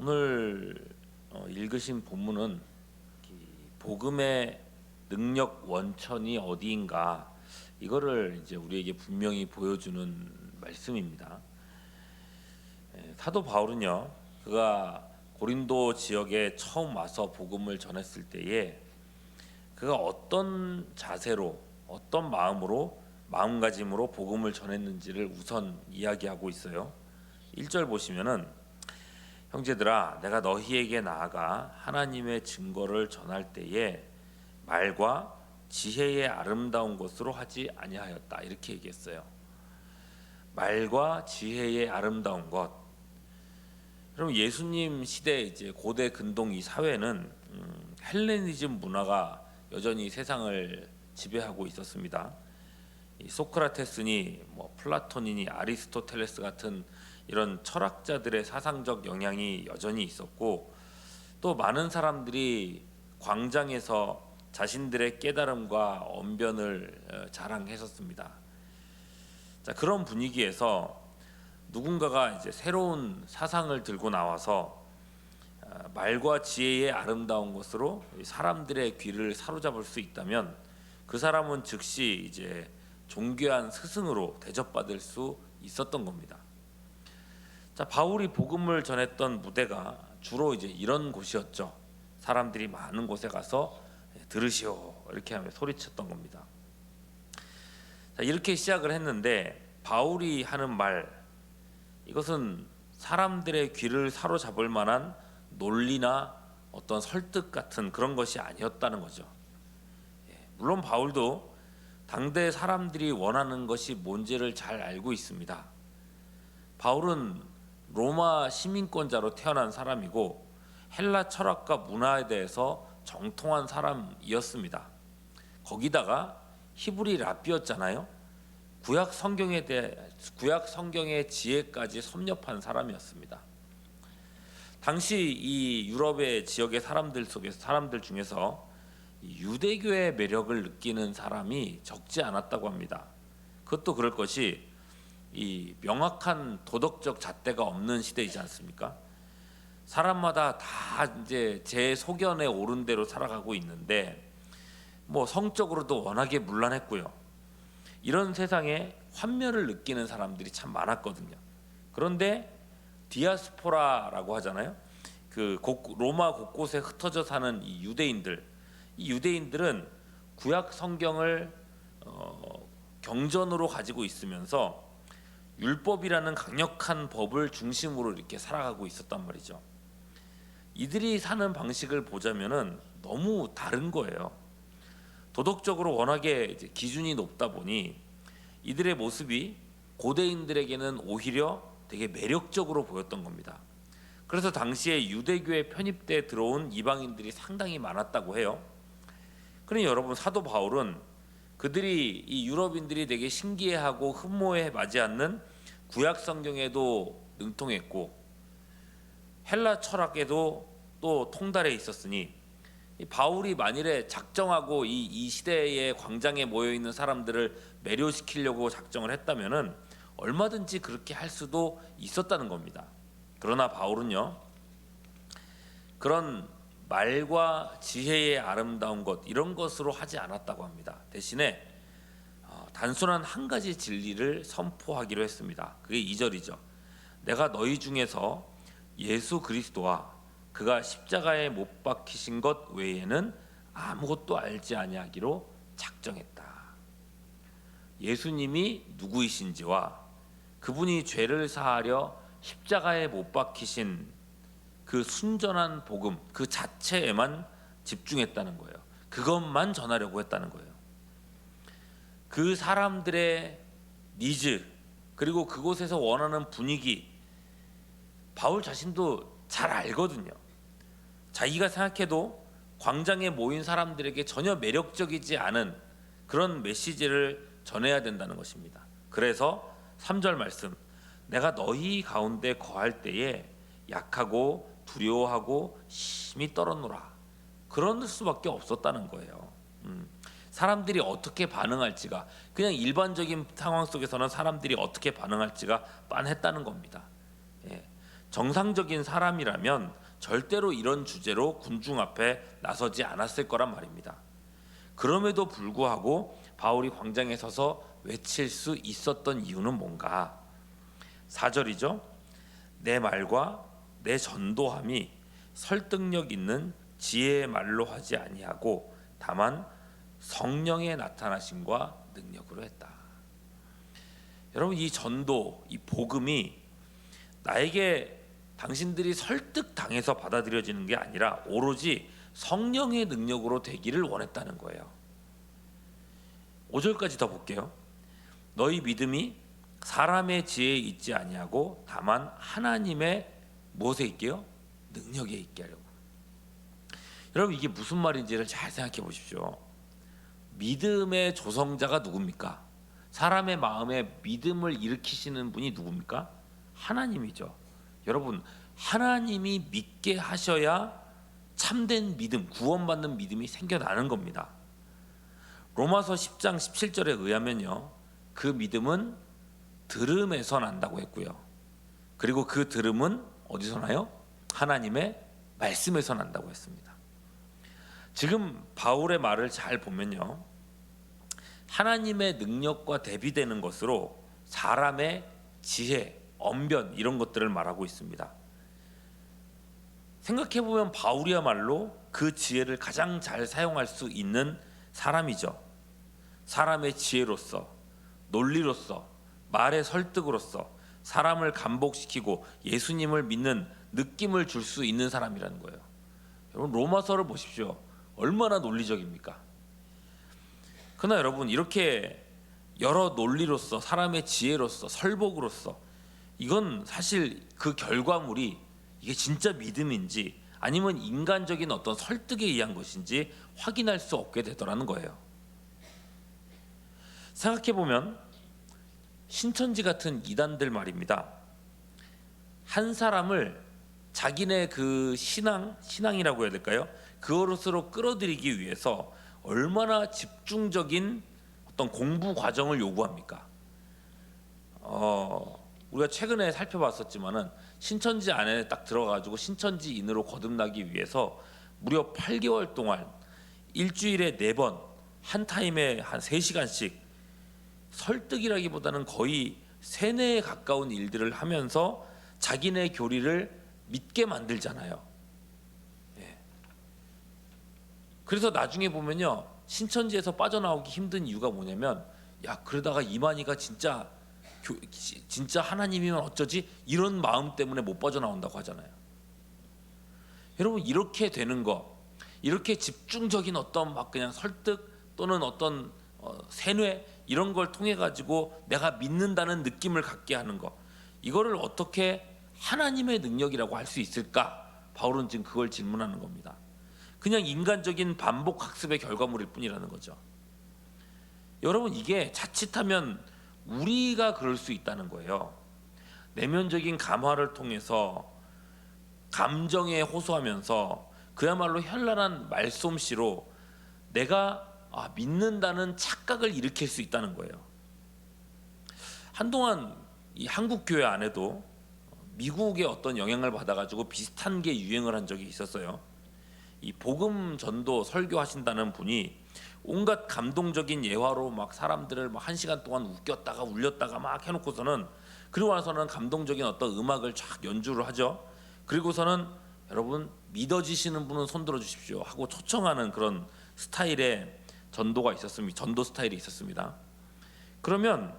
오늘 읽으신 본문은 복음의 능력 원천이 어디인가 이거를 이제 우리에게 분명히 보여주는 말씀입니다. 사도 바울은요, 그가 고린도 지역에 처음 와서 복음을 전했을 때에 그가 어떤 자세로, 어떤 마음가짐으로 복음을 전했는지를 우선 이야기하고 있어요. 1절 보시면은, 형제들아, 내가 너희에게 나아가 하나님의 증거를 전할 때에 말과 지혜의 아름다운 것으로 하지 아니하였다, 이렇게 얘기했어요. 말과 지혜의 아름다운 것. 그럼 예수님 시대 이제 고대 근동 이 사회는 헬레니즘 문화가 여전히 세상을 지배하고 있었습니다. 이 소크라테스니 플라톤이니 아리스토텔레스 같은 이런 철학자들의 사상적 영향이 여전히 있었고, 또 많은 사람들이 광장에서 자신들의 깨달음과 언변을 자랑했었습니다. 자, 그런 분위기에서 누군가가 이제 새로운 사상을 들고 나와서 말과 지혜의 아름다운 것으로 사람들의 귀를 사로잡을 수 있다면 그 사람은 즉시 이제 존귀한 스승으로 대접받을 수 있었던 겁니다. 자, 바울이 복음을 전했던 무대가 주로 이제 이런 곳이었죠. 사람들이 많은 곳에 가서 들으시오, 이렇게 하며 소리쳤던 겁니다. 자, 이렇게 시작을 했는데 바울이 하는 말, 이것은 사람들의 귀를 사로잡을 만한 논리나 어떤 설득 같은 그런 것이 아니었다는 거죠. 물론 바울도 당대 사람들이 원하는 것이 뭔지를 잘 알고 있습니다. 바울은 로마 시민권자로 태어난 사람이고 헬라 철학과 문화에 대해서 정통한 사람이었습니다. 거기다가 히브리 랍비였잖아요. 구약 성경의 지혜까지 섭렵한 사람이었습니다. 당시 이 유럽의 지역의 사람들 중에서 유대교의 매력을 느끼는 사람이 적지 않았다고 합니다. 그것도 그럴 것이 이 명확한 도덕적 잣대가 없는 시대이지 않습니까? 사람마다 다 이제 제 소견에 오른 대로 살아가고 있는데 성적으로도 워낙에 문란했고요. 이런 세상에 환멸을 느끼는 사람들이 참 많았거든요. 그런데 디아스포라라고 하잖아요. 로마 곳곳에 흩어져 사는 이 유대인들은 구약 성경을 경전으로 가지고 있으면서 율법이라는 강력한 법을 중심으로 이렇게 살아가고 있었단 말이죠. 이들이 사는 방식을 보자면은 너무 다른 거예요. 도덕적으로 워낙에 이제 기준이 높다 보니 이들의 모습이 고대인들에게는 오히려 되게 매력적으로 보였던 겁니다. 그래서 당시에 유대교에 편입돼 들어온 이방인들이 상당히 많았다고 해요. 그러니 여러분, 사도 바울은 그들이 이 유럽인들이 되게 신기해하고 흠모해 마지 않는 구약 성경에도 능통했고 헬라 철학에도 또 통달해 있었으니 이 바울이 만일에 작정하고 이 시대의 광장에 모여 있는 사람들을 매료시키려고 작정을 했다면은 얼마든지 그렇게 할 수도 있었다는 겁니다. 그러나 바울은요, 그런 말과 지혜의 아름다운 것, 이런 것으로 하지 않았다고 합니다. 대신에 단순한 한 가지 진리를 선포하기로 했습니다. 그게 2절이죠. 내가 너희 중에서 예수 그리스도와 그가 십자가에 못 박히신 것 외에는 아무것도 알지 아니하기로 작정했다. 예수님이 누구이신지와 그분이 죄를 사하려 십자가에 못 박히신 그 순전한 복음 그 자체에만 집중했다는 거예요. 그것만 전하려고 했다는 거예요. 그 사람들의 니즈, 그리고 그곳에서 원하는 분위기, 바울 자신도 잘 알거든요. 자기가 생각해도 광장에 모인 사람들에게 전혀 매력적이지 않은 그런 메시지를 전해야 된다는 것입니다. 그래서 3절 말씀, 내가 너희 가운데 거할 때에 약하고 두려워하고 심히 떨었노라, 그럴 수밖에 없었다는 거예요. 사람들이 어떻게 반응할지가, 그냥 일반적인 상황 속에서는 사람들이 어떻게 반응할지가 빤했다는 겁니다. 정상적인 사람이라면 절대로 이런 주제로 군중 앞에 나서지 않았을 거란 말입니다. 그럼에도 불구하고 바울이 광장에 서서 외칠 수 있었던 이유는 뭔가? 4절이죠. 내 말과 내 전도함이 설득력 있는 지혜의 말로 하지 아니하고 다만 성령의 나타나심과 능력으로 했다. 여러분, 이 전도, 이 복음이 나에게 당신들이 설득당해서 받아들여지는 게 아니라 오로지 성령의 능력으로 되기를 원했다는 거예요. 5절까지 더 볼게요. 너희 믿음이 사람의 지혜에 있지 아니하고 다만 하나님의 무엇에 있게요? 능력에 있게 하려고. 여러분, 이게 무슨 말인지를 잘 생각해 보십시오. 믿음의 조성자가 누굽니까? 사람의 마음에 믿음을 일으키시는 분이 누굽니까? 하나님이죠. 여러분, 하나님이 믿게 하셔야 참된 믿음, 구원받는 믿음이 생겨나는 겁니다. 로마서 10장 17절에 의하면요, 그 믿음은 들음에서 난다고 했고요. 그리고 그 들음은 어디서 나요? 하나님의 말씀에서 난다고 했습니다. 지금 바울의 말을 잘 보면요, 하나님의 능력과 대비되는 것으로 사람의 지혜, 언변 이런 것들을 말하고 있습니다. 생각해보면 바울이야말로 그 지혜를 가장 잘 사용할 수 있는 사람이죠. 사람의 지혜로서, 논리로서, 말의 설득으로서 사람을 감복시키고 예수님을 믿는 느낌을 줄 수 있는 사람이라는 거예요. 여러분, 로마서를 보십시오. 얼마나 논리적입니까? 그러나 여러분, 이렇게 여러 논리로서, 사람의 지혜로서, 설복으로서, 이건 사실 그 결과물이 이게 진짜 믿음인지 아니면 인간적인 어떤 설득에 의한 것인지 확인할 수 없게 되더라는 거예요. 생각해보면 신천지 같은 이단들 말입니다. 한 사람을 자기네 그 신앙이라고 해야 될까요? 그것으로 끌어들이기 위해서 얼마나 집중적인 어떤 공부 과정을 요구합니까? 우리가 최근에 살펴봤었지만은 신천지 안에 딱 들어가지고 신천지인으로 거듭나기 위해서 무려 8개월 동안 일주일에 4번 한 타임에 한 3시간씩 설득이라기보다는 거의 세뇌에 가까운 일들을 하면서 자기네 교리를 믿게 만들잖아요. 예. 그래서 나중에 보면요, 신천지에서 빠져나오기 힘든 이유가 뭐냐면, 야, 그러다가 이만희가 진짜 하나님이면 어쩌지? 이런 마음 때문에 못 빠져나온다고 하잖아요. 여러분, 이렇게 되는 거, 이렇게 집중적인 어떤 막 그냥 설득 또는 어떤 세뇌 이런 걸 통해 가지고 내가 믿는다는 느낌을 갖게 하는 거, 이거를 어떻게 하나님의 능력이라고 할 수 있을까? 바울은 지금 그걸 질문하는 겁니다. 그냥 인간적인 반복 학습의 결과물일 뿐이라는 거죠. 여러분, 이게 자칫하면 우리가 그럴 수 있다는 거예요. 내면적인 감화를 통해서 감정에 호소하면서 그야말로 현란한 말솜씨로 내가 믿는다는 착각을 일으킬 수 있다는 거예요. 한동안 이 한국 교회 안에도 미국의 어떤 영향을 받아가지고 비슷한 게 유행을 한 적이 있었어요. 이 복음 전도 설교하신다는 분이 온갖 감동적인 예화로 막 사람들을 막 1시간 동안 웃겼다가 울렸다가 막 해놓고서는, 그리고 나서는 감동적인 어떤 음악을 쫙 연주를 하죠. 그리고서는 여러분, 믿어지시는 분은 손 들어 주십시오 하고 초청하는 그런 스타일의 전도 스타일이 있었습니다. 그러면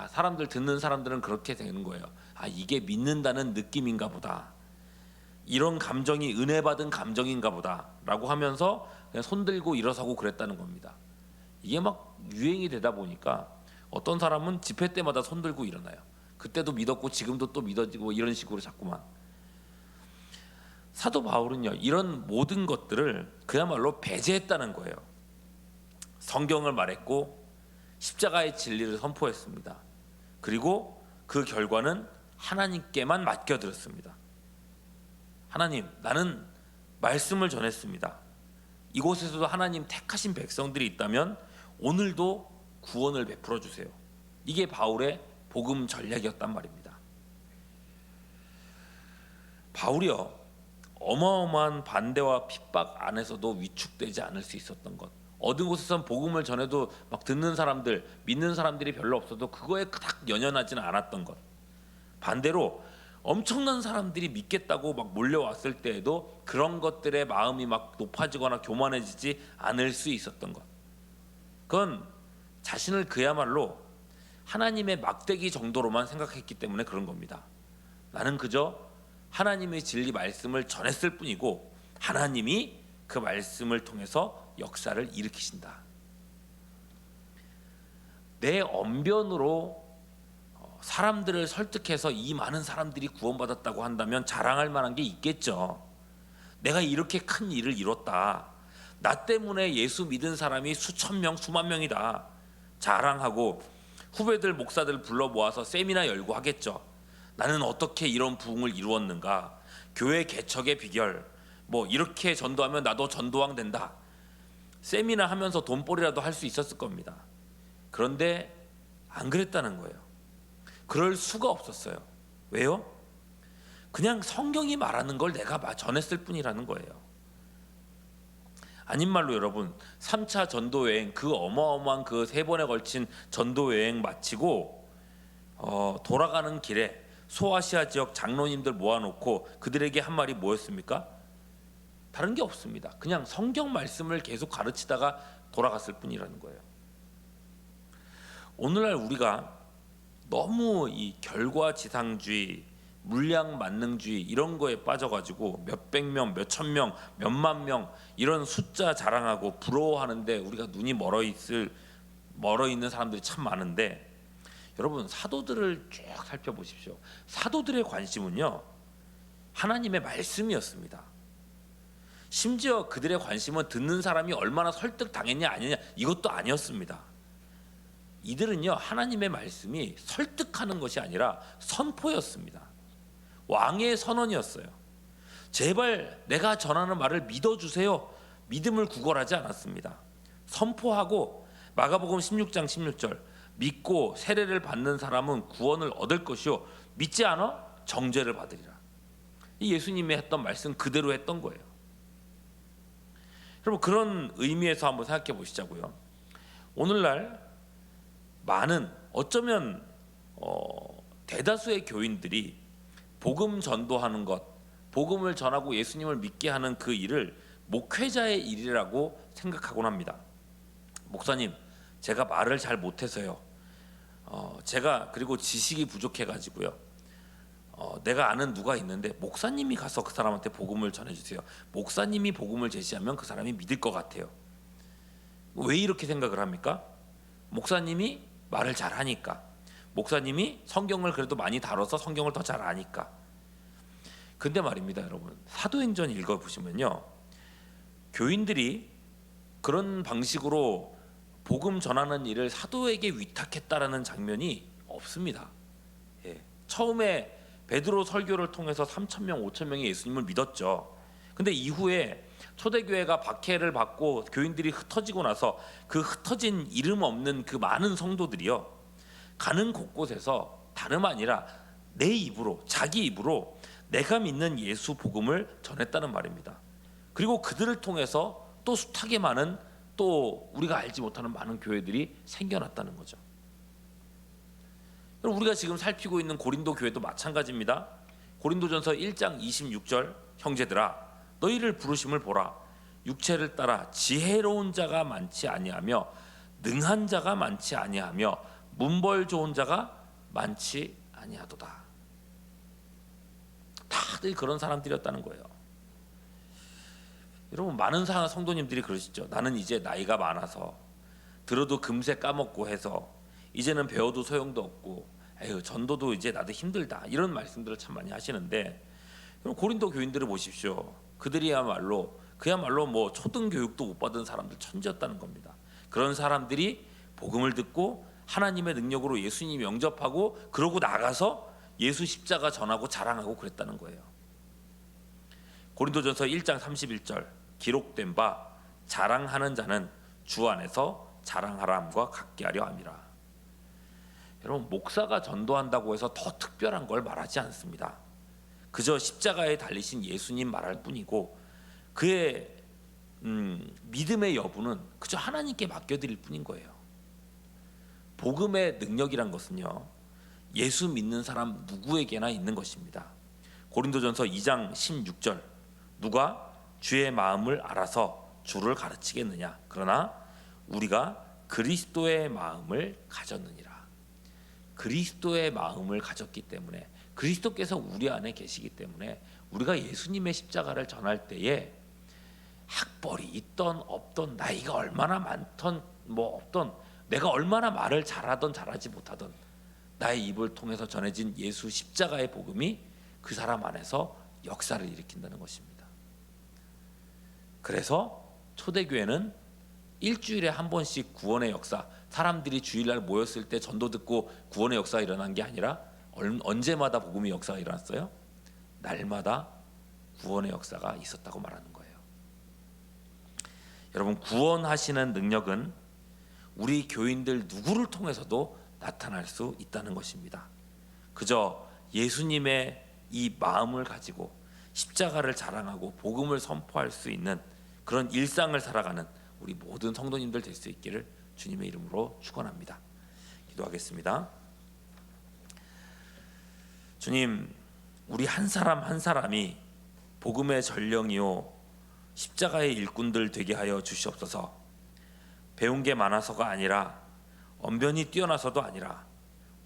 사람들, 듣는 사람들은 그렇게 되는 거예요. 이게 믿는다는 느낌인가 보다, 이런 감정이 은혜 받은 감정인가 보다 라고 하면서 그냥 손들고 일어서고 그랬다는 겁니다. 이게 막 유행이 되다 보니까 어떤 사람은 집회 때마다 손들고 일어나요. 그때도 믿었고 지금도 또 믿어지고 이런 식으로 자꾸만. 사도 바울은요, 이런 모든 것들을 그야말로 배제했다는 거예요. 성경을 말했고 십자가의 진리를 선포했습니다. 그리고 그 결과는 하나님께만 맡겨드렸습니다. 하나님, 나는 말씀을 전했습니다. 이곳에서도 하나님 택하신 백성들이 있다면 오늘도 구원을 베풀어 주세요. 이게 바울의 복음 전략이었단 말입니다. 바울이요, 어마어마한 반대와 핍박 안에서도 위축되지 않을 수 있었던 것. 어떤 곳에선 복음을 전해도 막 듣는 사람들, 믿는 사람들이 별로 없어도 그거에 딱 연연하지는 않았던 것. 반대로 엄청난 사람들이 믿겠다고 막 몰려왔을 때에도 그런 것들의 마음이 막 높아지거나 교만해지지 않을 수 있었던 것. 그건 자신을 그야말로 하나님의 막대기 정도로만 생각했기 때문에 그런 겁니다. 나는 그저 하나님의 진리 말씀을 전했을 뿐이고 하나님이 그 말씀을 통해서 역사를 일으키신다. 내 언변으로 사람들을 설득해서 이 많은 사람들이 구원받았다고 한다면 자랑할 만한 게 있겠죠. 내가 이렇게 큰 일을 이뤘다. 나 때문에 예수 믿은 사람이 수천 명, 수만 명이다. 자랑하고 후배들, 목사들 불러 모아서 세미나 열고 하겠죠. 나는 어떻게 이런 부흥을 이루었는가? 교회 개척의 비결. 뭐 이렇게 전도하면 나도 전도왕 된다. 세미나 하면서 돈벌이라도 할 수 있었을 겁니다. 그런데 안 그랬다는 거예요. 그럴 수가 없었어요. 왜요? 그냥 성경이 말하는 걸 내가 전했을 뿐이라는 거예요. 아닌 말로 여러분, 3차 전도 여행, 그 어마어마한 그 3번에 걸친 전도 여행 마치고 돌아가는 길에 소아시아 지역 장로님들 모아놓고 그들에게 한 말이 뭐였습니까? 다른 게 없습니다. 그냥 성경 말씀을 계속 가르치다가 돌아갔을 뿐이라는 거예요. 오늘날 우리가 너무 이 결과지상주의, 물량만능주의 이런 거에 빠져가지고 몇백 명, 몇천 명, 몇만 명 이런 숫자 자랑하고 부러워하는데 우리가 눈이 멀어 있는 사람들이 참 많은데, 여러분 사도들을 쭉 살펴보십시오. 사도들의 관심은요, 하나님의 말씀이었습니다. 심지어 그들의 관심은 듣는 사람이 얼마나 설득당했냐 아니냐 이것도 아니었습니다. 이들은요, 하나님의 말씀이 설득하는 것이 아니라 선포였습니다. 왕의 선언이었어요. 제발 내가 전하는 말을 믿어주세요. 믿음을 구걸하지 않았습니다. 선포하고, 마가복음 16장 16절, 믿고 세례를 받는 사람은 구원을 얻을 것이요 믿지 않아 정죄를 받으리라. 이 예수님이 했던 말씀 그대로 했던 거예요. 여러분, 그런 의미에서 한번 생각해 보시자고요. 오늘날 많은, 어쩌면 대다수의 교인들이 복음 전도하는 것, 복음을 전하고 예수님을 믿게 하는 그 일을 목회자의 일이라고 생각하곤 합니다. 목사님, 제가 말을 잘 못해서요. 제가 그리고 지식이 부족해가지고요. 내가 아는 누가 있는데 목사님이 가서 그 사람한테 복음을 전해주세요. 목사님이 복음을 제시하면 그 사람이 믿을 것 같아요. 왜 이렇게 생각을 합니까? 목사님이 말을 잘 하니까, 목사님이 성경을 그래도 많이 다뤄서 성경을 더 잘 아니까. 근데 말입니다, 여러분, 사도행전 읽어보시면요, 교인들이 그런 방식으로 복음 전하는 일을 사도에게 위탁했다라는 장면이 없습니다. 처음에 베드로 설교를 통해서 3,000명, 5,000명이 예수님을 믿었죠. 근데 이후에 초대교회가 박해를 받고 교인들이 흩어지고 나서 그 흩어진 이름 없는 그 많은 성도들이요, 가는 곳곳에서 다름 아니라 내 입으로, 자기 입으로 내가 믿는 예수 복음을 전했다는 말입니다. 그리고 그들을 통해서 또 숱하게 많은, 또 우리가 알지 못하는 많은 교회들이 생겨났다는 거죠. 우리가 지금 살피고 있는 고린도 교회도 마찬가지입니다. 고린도전서 1장 26절, 형제들아 너희를 부르심을 보라. 육체를 따라 지혜로운 자가 많지 아니하며 능한 자가 많지 아니하며 문벌 좋은 자가 많지 아니하도다. 다들 그런 사람들이었다는 거예요. 여러분, 많은 성도님들이 그러시죠. 나는 이제 나이가 많아서 들어도 금세 까먹고 해서 이제는 배워도 소용도 없고, 에휴, 전도도 이제 나도 힘들다, 이런 말씀들을 참 많이 하시는데, 그럼 고린도 교인들을 보십시오. 그들이야말로 뭐 초등 교육도 못 받은 사람들, 천지였다는 겁니다. 그런 사람들이 복음을 듣고 하나님의 능력으로 예수님 영접하고 그러고 나가서 예수 십자가 전하고 자랑하고 그랬다는 거예요. 고린도전서 1장 31절, 기록된 바 자랑하는 자는 주 안에서 자랑하람과 같게 하려 함이라. 여러분, 목사가 전도한다고 해서 더 특별한 걸 말하지 않습니다. 그저 십자가에 달리신 예수님 말할 뿐이고 그의 믿음의 여부는 그저 하나님께 맡겨드릴 뿐인 거예요. 복음의 능력이란 것은요, 예수 믿는 사람 누구에게나 있는 것입니다. 고린도전서 2장 16절, 누가 주의 마음을 알아서 주를 가르치겠느냐, 그러나 우리가 그리스도의 마음을 가졌느니라. 그리스도의 마음을 가졌기 때문에, 그리스도께서 우리 안에 계시기 때문에 우리가 예수님의 십자가를 전할 때에 학벌이 있던 없던, 나이가 얼마나 많던 없던, 내가 얼마나 말을 잘하던 잘하지 못하던, 나의 입을 통해서 전해진 예수 십자가의 복음이 그 사람 안에서 역사를 일으킨다는 것입니다. 그래서 초대교회는 일주일에 한 번씩 구원의 역사, 사람들이 주일날 모였을 때 전도 듣고 구원의 역사가 일어난 게 아니라 언제마다 복음의 역사가 일어났어요? 날마다 구원의 역사가 있었다고 말하는 거예요. 여러분, 구원하시는 능력은 우리 교인들 누구를 통해서도 나타날 수 있다는 것입니다. 그저 예수님의 이 마음을 가지고 십자가를 자랑하고 복음을 선포할 수 있는 그런 일상을 살아가는 우리 모든 성도님들 될 수 있기를 주님의 이름으로 축원합니다. 기도하겠습니다. 주님, 우리 한 사람 한 사람이 복음의 전령이요 십자가의 일꾼들 되게 하여 주시옵소서. 배운 게 많아서가 아니라, 언변이 뛰어나서도 아니라,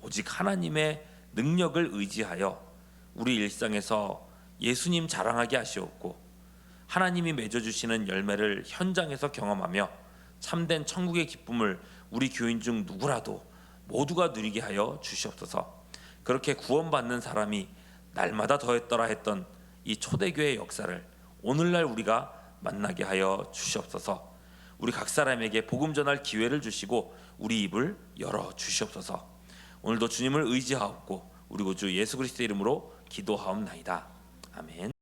오직 하나님의 능력을 의지하여 우리 일상에서 예수님 자랑하게 하시옵고, 하나님이 맺어주시는 열매를 현장에서 경험하며 참된 천국의 기쁨을 우리 교인 중 누구라도 모두가 누리게 하여 주시옵소서. 그렇게 구원받는 사람이 날마다 더했더라 했던 이 초대교회의 역사를 오늘날 우리가 만나게 하여 주시옵소서. 우리 각 사람에게 복음 전할 기회를 주시고 우리 입을 열어 주시옵소서. 오늘도 주님을 의지하옵고 우리 구주 예수 그리스도의 이름으로 기도하옵나이다. 아멘.